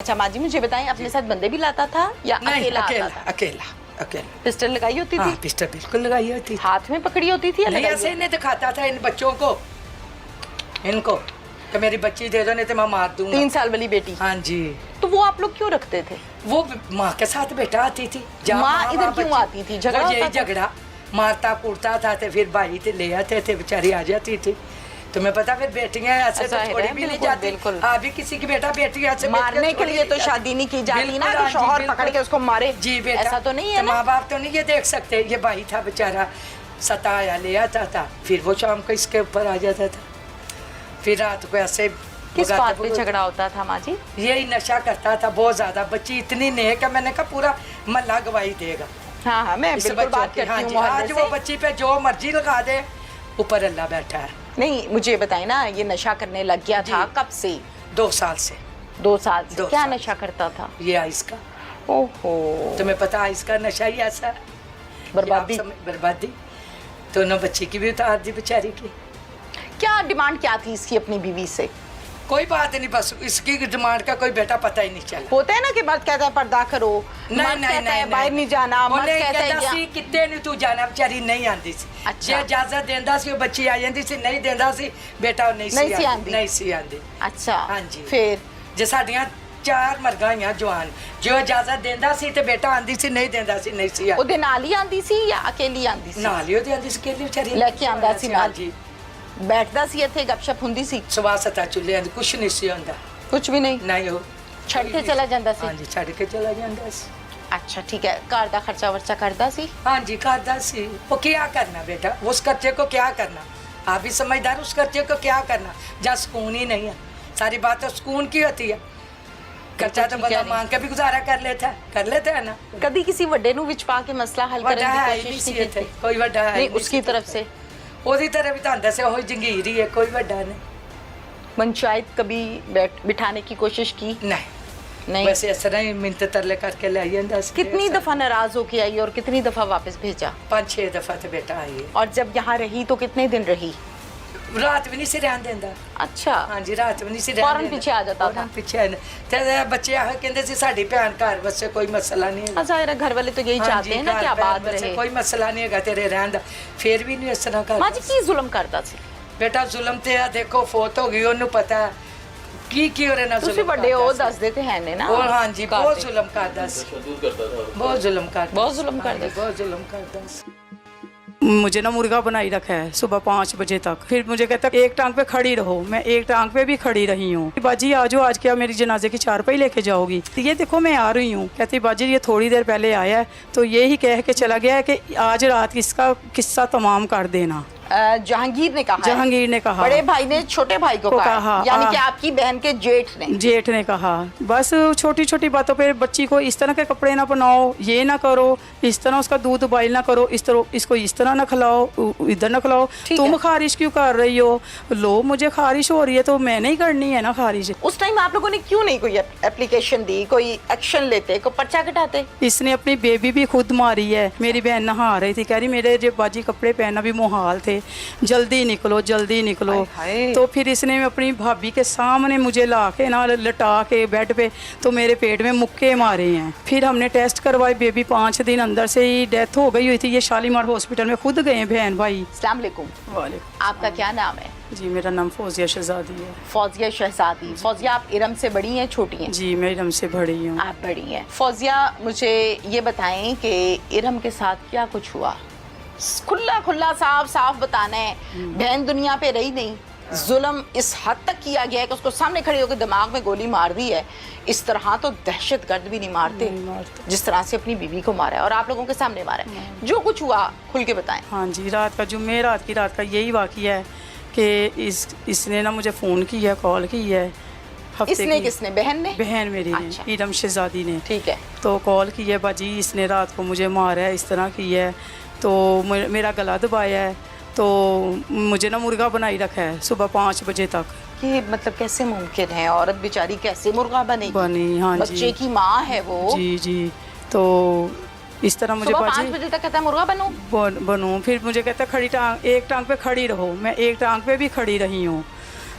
अच्छा माँ जी मुझे बताएं, अपने साथ बंदे भी लाता था या नहीं, अकेला आता अकेला था? अकेला अकेला। पिस्टल लगाई होती हाँ, थी? पिस्टल बिल्कुल लगाई होती थी। हाथ में पकड़ी होती थी या नहीं, लगाई ऐसे होती? नहीं दिखाता था इन बच्चों को, इनको कि मेरी बच्ची दे दो नहीं तो मैं मार दूंगा। 3 साल वाली बेटी? हाँ जी। तो वो आप लोग क्यों रखते थे? वो माँ के साथ बेटा आती थी। जहाँ माँ इधर वहाँ क्यों बच्ची- आती थी? झगड़ा वो यही होता था? झगड़ा मारता कूटता था तो फिर भाई थे ले आते थे, बेचारी आ जाती थी। तुम्हें पता फिर बेटियां ऐसे तो ज़ाहिर छोड़ी है, भी नहीं बिल्कुल, जाती। बिल्कुल। अभी किसी की बेटा बेटी ऐसे मारने के लिए तो शादी नहीं की जाती ना कि शौहर पकड़ के उसको मारे। जी बेटा, ऐसा तो नहीं है ना? माँ बाप तो नहीं ये देख सकते। ये भाई था बेचारा, सताया ले आता था, फिर वो शाम को इसके ऊपर आ जाता था, फिर रात को ऐसे किस भगाते बात पे भगाते- झगड़ा होता था माँ जी? यही नशा करता था बहुत ज्यादा। बच्ची इतनी नेक है, मैंने कहा पूरा मोहल्ला गवाही देगा हाँ हाँ मैं इस बिल्कुल बच्चों बात की। करती हाँ हूँ जी, मोहल्ले आज से। वो बच्ची पे जो मर्जी लगा दे, ऊपर अल्लाह बैठा है। नहीं मुझे बताएं ना, ये नशा करने लग गया था जी। कब से? 2 साल से। 2 साल से? 2 क्या साल नशा करता था? ये आइस का, ओहो, तुम्हें पता आइस का नशा ही ऐसा है। बर्बादी। कि आप बर्बादी दोनों बच्ची की भी उतार दी बेचारी की। क्या डिमांड क्या थी इसकी अपनी बीवी से? कोई बात नहीं, बस इसकी डिमांड का कोई बेटा पता ही नहीं चला। होता है ना कि मर्द कहता है पर्दा करो, मर्द कहता है बाहर नहीं जाना, मर्द कहता है या- कितने नहीं तू जाना, बेचारी नहीं आंदी सी। अच्छा। जे इजाजत देंदा सी, वो बच्ची आ जांदी सी, नहीं देंदा सी बेटा नहीं नहीं सी सी आंदी। नहीं सी आंदी। अच्छा हाँ जी। फिर जे साडियां 4 मरगा होइयां जवान, जो इजाजत देंदा सी ते बेटा आंदी सी, नहीं देंदा सी नहीं सी आंदी। ਉਹਦੇ ਨਾਲ ਹੀ ਆਂਦੀ ਸੀ ਜਾਂ ਅਕੇਲੀ ਆਂਦੀ ਸੀ? ਨਾਲ ਹੀ ਉਹਦੀ ਆਂਦੀ ਸੀ, केली बेचारी ਲੈ ਕੇ ਆਂਦਾ ਸੀ ਨਾਲ। जी। ਬੈਠਦਾ ਸੀ ਇੱਥੇ ਗੱਪਸ਼ਪ ਹੁੰਦੀ ਸੀ? ਸਵਾ ਸਤਾ ਚੁੱਲ੍ਹਿਆਂ ਦੀ ਕੁਛ ਨਹੀਂ ਸੀ ਹੁੰਦਾ। ਕੁਝ ਵੀ ਨਹੀਂ? ਨਹੀਂ ਉਹ ਛੱਡ ਕੇ ਚਲਾ ਜਾਂਦਾ ਸੀ? ਹਾਂਜੀ, ਛੱਡ ਕੇ ਚਲਾ ਜਾਂਦਾ ਸੀ। ਅੱਛਾ ਠੀਕ ਹੈ, ਘਰ ਦਾ ਖਰਚਾ ਵਰਚਾ ਕਰਦਾ ਸੀ? हाँ जी, करता सी। वो क्या करना बेटा, उस खर्चे को क्या करना, आप भी समझदार, उस खर्चे को क्या करना जहाँ सुकून ही नहीं है। सारी बात तो सुकून की होती है। खर्चा तो ठीक है बंदा नहीं। मांग के भी गुजारा कर लेता है ना। ਕਦੀ ਕਿਸੇ ਵੱਡੇ ਨੂੰ ਵਿੱਚ ਪਾ ਕੇ ਮਸਲਾ ਹੱਲ ਕਰਨ ਵੱਡਾ ਹੈ ਦੀ ਹੀ ਨਹੀਂ ਕੋਸ਼ਿਸ਼ ਸੀ ਨਹੀਂ ਇੱਥੇ, ਕੀਤੀ? ਕੋਈ ਵੱਡਾ ਹੈ ਹੀ ਨਹੀਂ ਨਹੀਂ ਉਸकी ਸੀ तरफ से? ਉਹਦੀ ਤਰ੍ਹਾਂ ਵੀ ਤਾਂ ਹੁੰਦਾ ਸੀ, ਉਹ ਜੰਗੀਰ ਹੀ ਹੈ, ਕੋਈ ਵੱਡਾ नहीं। पंचायत कभी बिठाने की कोशिश की? नहीं, नहीं। वैसे इस तरह ही मिन्नत तरले करके ले आंदा सी। कितनी दफा नाराज होके आई और कितनी दफा वापस भेजा? 5-6 दफा तो बेटा आई है। और जब यहाँ रही तो कितने दिन रही? रात भी नहीं सी रहन देंदा। अच्छा हाँ जी, रात भी नहीं सी रहन फौरन देंदा। पीछे आ जाता था? फौरन पीछे ते बच्चे आह कहंदे सी साडी भैन घर वसे कोई मसला नहीं है। ज़ाहिर है घर वाले तो यही चाहते हैं ना कि आबाद रहे। कोई मसला नहीं है तेरे रहन दा, फिर भी नहीं इस तरह कर। माँ जी की जुल्म करता सी? बेटा जुल्म ते आ देखो, फौत हो गई, ओनू पता है की ओरे ना ਤੁਸੀਂ जुल्म ਵੱਡੇ ਹੋ करदा सी। ਦੱਸ ਦੇਤੇ ਹੈ ਨੇ ਨਾ? और हाँ जी, करते। बहुत जुल्म करदा सी, बहुत जुल्म करदा, बहुत जुल्म करदा सी। बहुत जुल्म करदा सी। मुझे ना मुर्गा बनाई रखा है सुबह 5 बजे तक। फिर मुझे कहता एक टांग पे खड़ी रहो, मैं एक टांग पे भी खड़ी रही हूँ। बाजी आ जाओ, आज क्या मेरी जनाजे की चारपाई लेके जाओगी? तो ये देखो मैं आ रही हूँ। कहती बाजी ये थोड़ी देर पहले आया है, तो यही कह के चला गया है कि आज रात इसका किस्सा तमाम कर देना। जहांगीर ने कहा है? जहांगीर ने कहा। बड़े भाई ने छोटे भाई को को कहा, कहा, यानी हाँ। कि आपकी बहन के जेठ ने? जेठ ने कहा बस छोटी छोटी बातों पे बच्ची को इस तरह के कपड़े ना पहनाओ, ये ना करो, इस तरह उसका दूध बॉयल ना करो, इस तरह इसको इस तरह ना खिलाओ, इधर ना खिलाओ। ठीक तुम है। खारिश क्यों कर रही हो? लो मुझे खारिश हो रही है तो मैं नहीं करनी है ना खारिश। उस टाइम आप लोगों ने क्यों नहीं कोई एप्लीकेशन दी, कोई एक्शन लेते, कोई पर्चा कटाते? इसने अपनी बेबी भी खुद मारी है। मेरी बहन नहा रही थी, कह रही मेरे जो बाजी कपड़े पहनना भी मुहाल थे, जल्दी निकलो जल्दी निकलो। हाय हाय। तो फिर इसने अपनी भाभी के सामने मुझे ला के ना लटा के बेड पे तो मेरे पेट में मुक्के मारे हैं। फिर हमने टेस्ट करवाए, बेबी 5 दिन अंदर से ही डेथ हो गई हुई थी। ये शालीमार हॉस्पिटल में खुद गए बहन भाई। अस्सलाम वालेकुम। वालेकुम। आपका क्या नाम है? जी मेरा नाम फौजिया शहजादी है। फौजिया शहजादी। फौजिया आप इरम से बड़ी हैं छोटी हैं? जी मैं इरम से बड़ी हूँ। आप बड़ी हैं। फौजिया मुझे ये बताएं कि इरम के साथ क्या कुछ हुआ? खुला खुला साफ साफ बताना है। बहन दुनिया पे रही नहीं, जुल्म इस हद तक किया गया है कि उसको सामने खड़े होकर दिमाग में गोली मार दी है। इस तरह तो दहशतगर्द भी नहीं मारते जिस तरह से अपनी बीवी को मारा है, और आप लोगों के सामने मारा है। जो कुछ हुआ खुल के बताएं। हाँ जी, रात का जुम्मे रात का यही वाक़या है कि इसने ना मुझे फ़ोन किया, कॉल की है। हफ्ते इसने की- किसने? बहन ने? बहन मेरी अच्छा। ने, इरम शहजादी ने। ठीक है। तो कॉल की है, बाजी इसने रात को मुझे मारा है, इस तरह की है, तो मेरा गला दबाया है, तो मुझे ना मुर्गा बनाई रखा है सुबह 5 बजे तक। कि मतलब कैसे मुमकिन है? औरत बेचारी कैसे मुर्गा बनेगी? बनी, हाँ जी। बच्चे की माँ है वो। जी जी। तो इस तरह मुझे सुबह बाजी 5 बजे तक कहता है मुर्गा बनूं? बनूँ। फिर मुझे कहता खड़ी टांग, एक टांग पे खड़ी रहो, मैं एक टांग पे भी खड़ी रही हूँ।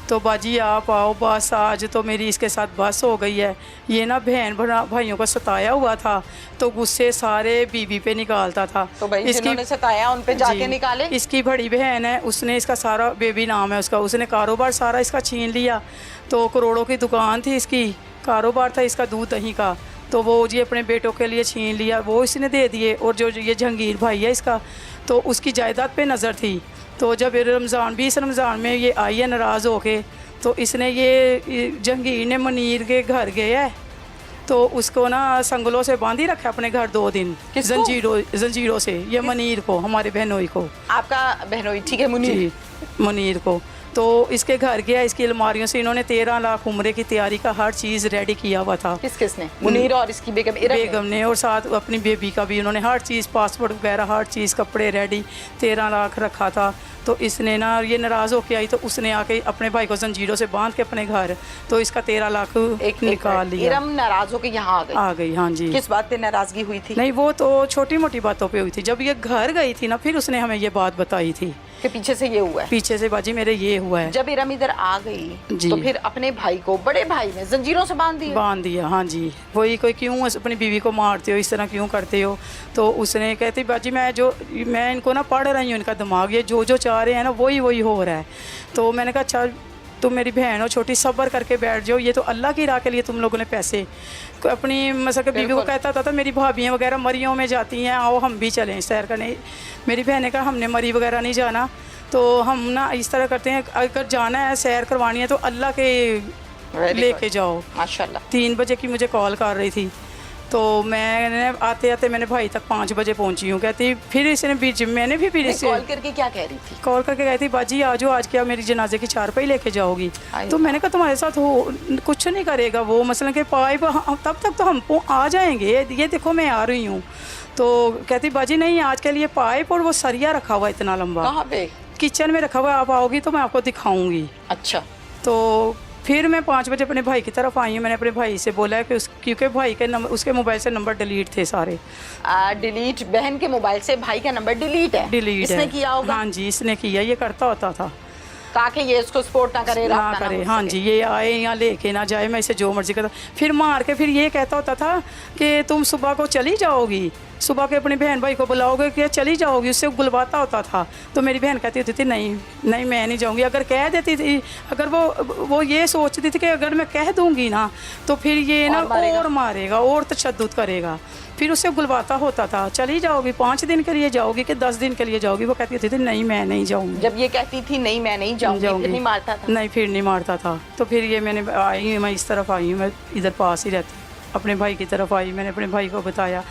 तो बाजी आप आओ बस, आज तो मेरी इसके साथ बस हो गई है। ये ना बहन भाइयों को सताया हुआ था, तो गुस्से सारे बीवी पे निकालता था। तो भाई जिन्होंने सताया उन पे जाके जी, निकाले। इसकी बड़ी बहन है, उसने इसका सारा, बेबी नाम है उसका, उसने कारोबार सारा इसका छीन लिया। तो करोड़ों की दुकान थी इसकी, कारोबार था इसका दूध दही का, तो वो जी अपने बेटों के लिए छीन लिया, वो इसने दे दिए। और जो ये जहांगीर भाई है इसका, तो उसकी जायदाद पे नज़र थी। तो जब रमज़ान 20 रमज़ान में ये आई है नाराज़ होके, तो इसने ये जहांगीर ने मुनीर के घर गया है, तो उसको ना संगलों से बांध ही रखा अपने घर 2 दिन, जंजीरों से। ये मुनीर को, हमारे बहनोई को। आपका बहनोई, ठीक है, मुनीर। जी, मुनीर को। तो इसके घर गया, इसकी अलमारियों से इन्होंने 13 लाख उम्रे की तैयारी का हर चीज़ रेडी किया हुआ था। किसने? मुनीर और इसकी बेगम ने, और साथ अपनी बेबी का भी उन्होंने हर चीज़, पासपोर्ट वगैरह हर चीज़, कपड़े रेडी, 13 लाख रखा था। तो इसने ना, ये नाराज़ होके आई, तो उसने आके अपने भाई को जंजीरों से बांध के अपने घर, तो इसका 13 लाख निकाल लिया। इरम नाराज़ होके यहाँ आ गई। हाँ जी। किस बात पे नाराज़गी हुई थी? नहीं, वो तो छोटी मोटी बातों पे हुई थी। जब ये घर गई थी ना, फिर उसने हमें ये बात बताई थी कि पीछे से ये हुआ है। पीछे से बाजी मेरे ये हुआ है। जब इरम इधर आ गई तो फिर अपने भाई को, बड़े भाई ने जंजीरों से बांध दिया। हाँ जी। वही, कोई क्यों अपनी बीवी को मारते हो, इस तरह क्यों करते हो? तो उसने कहती बाजी मैं इनको ना पढ़ रही हूँ, इनका दिमाग, ये जो चाह रहे हैं ना वही हो रहा है। तो मैंने कहा अच्छा तुम मेरी बहन हो छोटी, सब्र करके बैठ जाओ, ये तो अल्लाह की राह के लिए तुम लोगों ने पैसे अपनी मतलब कि बीवी को कहता था मेरी भाभियाँ वगैरह मरियों में जाती हैं, आओ हम भी चलें सैर करने। मेरी बहन ने कहा हमने मरी वगैरह नहीं जाना, तो हम ना इस तरह करते हैं, अगर जाना है सैर करवानी है तो अल्लाह के लेके जाओ। माशाल्लाह। 3 बजे की मुझे कॉल कर रही थी, तो मैंने आते आते मैंने भाई तक 5 बजे पहुंची हूँ। कहती फिर इसने बीच मैंने भी फिर इसे कॉल करके क्या कह रही थी? कॉल करके कहती बाजी आ जाओ, आज क्या मेरी जनाजे की चारपाई लेके जाओगी? तो मैंने कहा तुम्हारे साथ हो कुछ नहीं करेगा वो, मसलन के पाइप तब तक तो हम आ जाएंगे, ये देखो मैं आ रही हूँ। तो कहती बाजी नहीं, आज के लिए पाइप और वो सरिया रखा हुआ इतना लंबा। कहाँ पे? किचन में रखा हुआ, आप आओगी तो मैं आपको दिखाऊंगी। अच्छा। तो फिर मैं 5 बजे अपने भाई की तरफ आई हूँ। मैंने अपने भाई से बोला है कि क्योंकि भाई के नंबर, उसके मोबाइल से नंबर डिलीट थे सारे। डिलीट? बहन के मोबाइल से भाई का नंबर डिलीट है? इसने किया होगा। हाँ जी, इसने किया। ये करता होता था ताकि ये इसको सपोर्ट ना करे, ना करे। हाँ जी, ये आए या लेके ना जाए, मैं इसे जो मर्जी करता। फिर मार के फिर ये कहता होता था कि तुम सुबह को चली जाओगी, सुबह के अपनी बहन भाई को बुलाओगे कि चली जाओगी, उससे बुलवाता होता था। तो मेरी बहन कहती होती थी नहीं मैं नहीं जाऊंगी। अगर कह देती थी, अगर वो ये सोचती थी कि अगर मैं कह दूंगी ना तो फिर ये ना और मारेगा और तशद्दुद करेगा, फिर उससे बुलवाता होता था चली जाओगी, 5 दिन के लिए जाओगी कि 10 दिन के लिए जाओगी? वो कहती होती थी नहीं मैं नहीं जाऊँगी। जब ये कहती थी नहीं मैं नहीं जाऊँगी, फिर नहीं मारता था? नहीं, फिर नहीं मारता था। तो फिर ये मैंने आई, मैं इस तरफ आई हूँ, मैं इधर पास ही रहती, अपने भाई की तरफ आई। मैंने अपने भाई को बताया,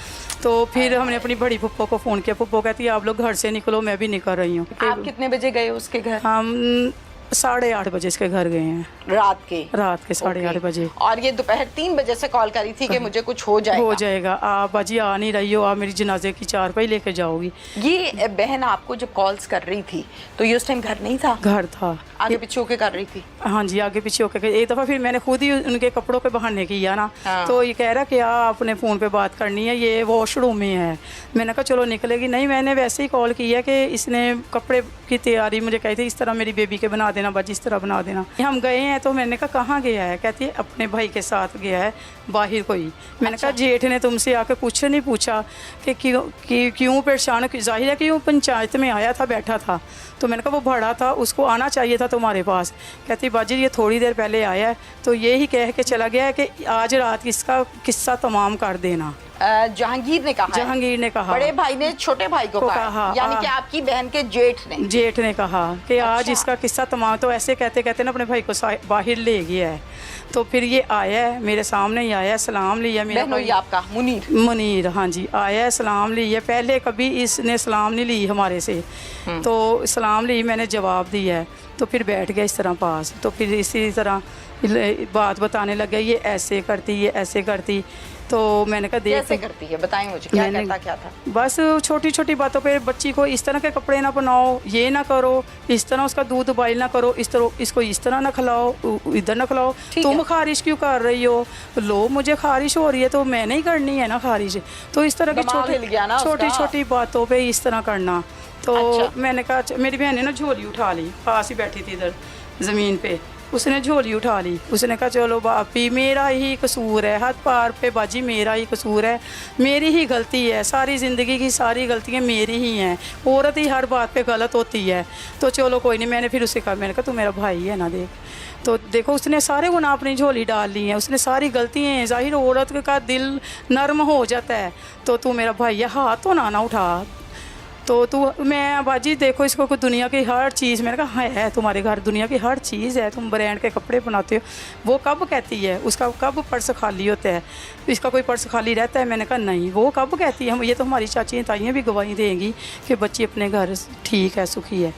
तो फिर हमने अपनी बड़ी फुप्पो को फ़ोन किया। फुप्पो कहती है आप लोग घर से निकलो, मैं भी निकल रही हूँ। आप कितने बजे गए उसके घर? हम 8:30 बजे इसके घर गए हैं। रात के 8:30 बजे। और ये दोपहर 3 बजे से कॉल करी थी कि मुझे कुछ हो जाएगा। आप बाजी आ नहीं रही हो, आप मेरी जनाजे की चारपाई लेके जाओगी। ये बहन आपको जब कॉल्स कर रही थी तो ये उस टाइम घर नहीं था? घर था। आगे पीछे होके कर रही थी? हाँ जी, आगे पीछे होके। एक दफ़ा फिर मैंने खुद ही उनके कपड़ों पे बहाने किया ना। हाँ। तो ये कह रहा कि आपने फ़ोन पे बात करनी है, ये वॉशरूम में है। मैंने कहा चलो निकलेगी। नहीं, मैंने वैसे ही कॉल किया कि इसने कपड़े की तैयारी मुझे कही थी इस तरह मेरी बेबी के बना देना बाजी, इस तरह बना देना। हम गए हैं, तो मैंने कहा कहाँ गया है? कहती है अपने भाई के साथ गया है बाहर कोई। मैंने कहा जेठ ने तुमसे आके कुछ नहीं पूछा कि क्यों परेशान? जाहिर है कि वो पंचायत में आया था, बैठा था। तो मैंने कहा वो बड़ा था, उसको आना चाहिए था तुम्हारे पास। कहती बाजी ये थोड़ी देर पहले आया है, तो ये ही कह के चला गया है कि आज रात इसका किस्सा तमाम कर देना। जहांगीर ने कहा? जहांगीर ने कहा। बड़े भाई ने छोटे भाई को कहा? यानी कि आपकी बहन के जेठ ने कहा कि आज इसका किस्सा तमाम। तो ऐसे कहते कहते ना अपने भाई को बाहर ले गया है। तो फिर ये आया है, मेरे सामने ही आया, सलाम लिया। मेरा भाई आपका मुनीर, हाँ जी, आया, सलाम लिया। पहले कभी इसने सलाम नहीं ली हमारे से, तो सलाम ली, मैंने जवाब दिया है। तो फिर बैठ गया इस तरह पास। तो फिर इसी तरह बात बताने लगे, ये ऐसे करती, ये ऐसे करती। तो मैंने कहा देख कैसे करती है, बताएं मुझे, क्या करता क्या था? बस छोटी छोटी बातों पे बच्ची को इस तरह के कपड़े ना पहनाओ, ये ना करो, इस तरह उसका दूध बॉयल ना करो, इस तरह इसको इस तरह ना खिलाओ, इधर ना खिलाओ। तुम खारिश क्यों कर रही हो? लो मुझे खारिश हो रही है तो मैंने ही करनी है ना खारिश। तो इस तरह की छोटी छोटी बातों पर इस तरह करना। तो मैंने कहा मेरी बहन ने ना झोली उठा ली, पास ही बैठी थी इधर ज़मीन पे। उसने झोली उठा ली, उसने कहा चलो बापी मेरा ही कसूर है, हाथ पार पे बाजी मेरा ही कसूर है, मेरी ही गलती है, सारी ज़िंदगी की सारी गलतियाँ मेरी ही हैं, औरत ही हर बात पे गलत होती है, तो चलो कोई नहीं। मैंने फिर उसे कहा, मैंने कहा तू मेरा भाई है ना, देख तो देखो उसने सारे गुनाह अपनी झोली डाल ली हैं, उसने सारी गलतियाँ हैं, ज़ाहिर औरत का दिल नरम हो जाता है, तो तू मेरा भाई है, हाथ तो ना उठा। तो तू मैं बाजी देखो इसको कोई दुनिया की हर चीज़, मैंने कहा है तुम्हारे घर दुनिया की हर चीज़ है, तुम ब्रांड के कपड़े बनाते हो, वो कब कहती है, उसका कब पर्स खाली होता है, इसका कोई पर्स खाली रहता है? मैंने कहा नहीं, वो कब कहती है, हम ये तो हमारी चाची ताइयाँ भी गवाही देंगी कि बच्ची अपने घर ठीक है, सुखी है।